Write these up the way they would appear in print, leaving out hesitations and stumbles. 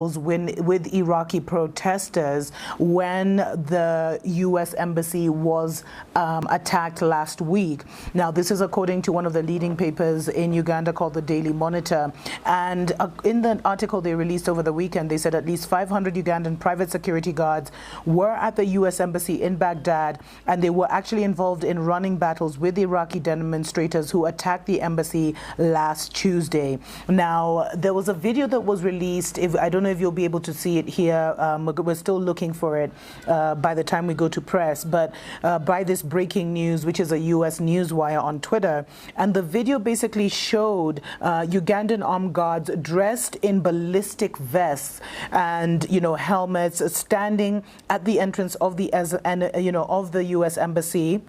with Iraqi protesters when the U.S. embassy was attacked last week. Now, this is according to one of the leading papers in Uganda called the Daily Monitor. And in the article they released over the weekend, they said at least 500 Ugandan private security guards were at the U.S. embassy in Baghdad, and they were actually involved in running battles with Iraqi demonstrators who attacked the embassy last Tuesday. Now, there was a video that was released. I don't know if you'll be able to see it here. We're still looking for it by the time we go to press, but by this breaking news, which is a U.S. newswire on Twitter. And the video basically showed Ugandan armed guards dressed in ballistic vests and, helmets standing at the entrance of the U.S. embassy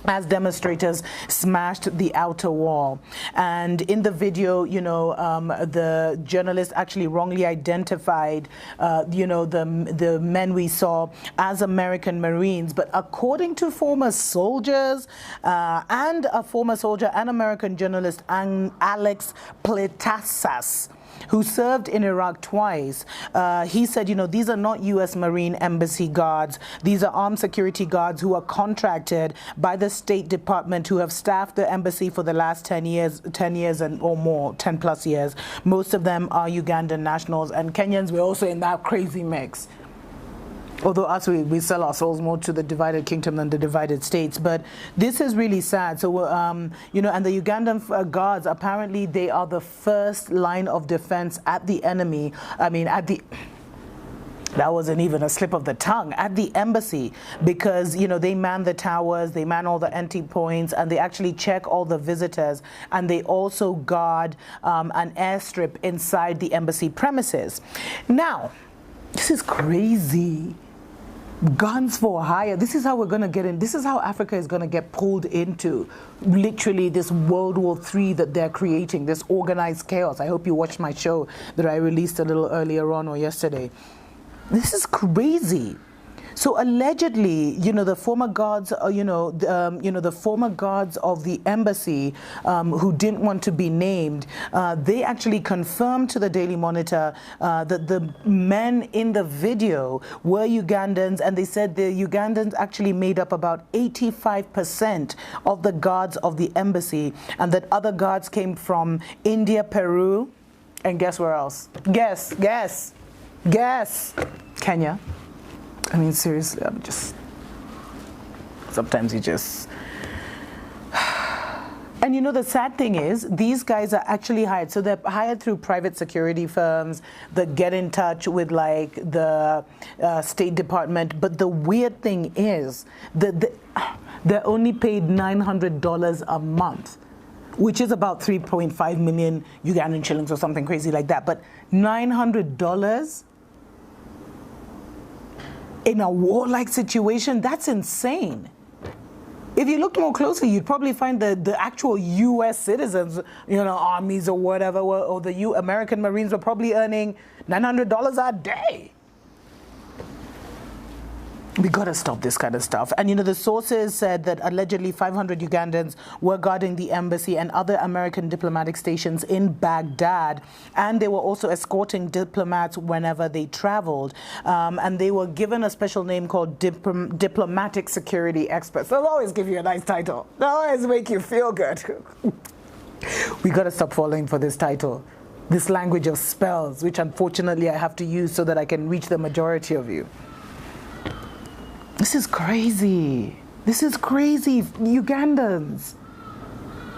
as demonstrators smashed the outer wall. And in the video, the journalist actually wrongly identified, the men we saw as American Marines. But according to former soldiers and a former soldier and American journalist, Alex Pletasas, who served in Iraq twice, he said, these are not U.S. Marine Embassy guards. These are armed security guards who are contracted by the State Department, who have staffed the embassy for the last 10 years or more, 10 plus years. Most of them are Ugandan nationals, and Kenyans were also in that crazy mix. Although us, we sell our souls more to the divided kingdom than the divided states. But this is really sad. So, and the Ugandan guards, apparently they are the first line of defense at the enemy. That wasn't even a slip of the tongue, at the embassy, because, they man the towers, they man all the entry points, and they actually check all the visitors, and they also guard an airstrip inside the embassy premises. Now, this is crazy. Guns for hire. This is how we're going to get in. This is how Africa is going to get pulled into literally this World War III that they're creating, this organized chaos. I hope you watched my show that I released a little earlier on or yesterday. This is crazy. So allegedly, the former guards, the former guards of the embassy who didn't want to be named, they actually confirmed to the Daily Monitor that the men in the video were Ugandans, and they said the Ugandans actually made up about 85% of the guards of the embassy, and that other guards came from India, Peru, and guess where else? Guess. Kenya. I mean, seriously, sometimes you just... And the sad thing is, these guys are actually hired. So they're hired through private security firms that get in touch with, like, the State Department. But the weird thing is that they're only paid $900 a month, which is about 3.5 million Ugandan shillings or something crazy like that. But $900 in a warlike situation, that's insane. If you looked more closely, you'd probably find the actual U.S. citizens, armies or whatever, or the American Marines were probably earning $900 a day. We got to stop this kind of stuff. And, the sources said that allegedly 500 Ugandans were guarding the embassy and other American diplomatic stations in Baghdad. And they were also escorting diplomats whenever they traveled. And they were given a special name called diplomatic security experts. They'll always give you a nice title. They'll always make you feel good. We got to stop falling for this title. This language of spells, which unfortunately I have to use so that I can reach the majority of you. This is crazy. This is crazy. Ugandans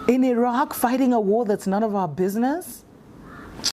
in Iraq fighting a war that's none of our business.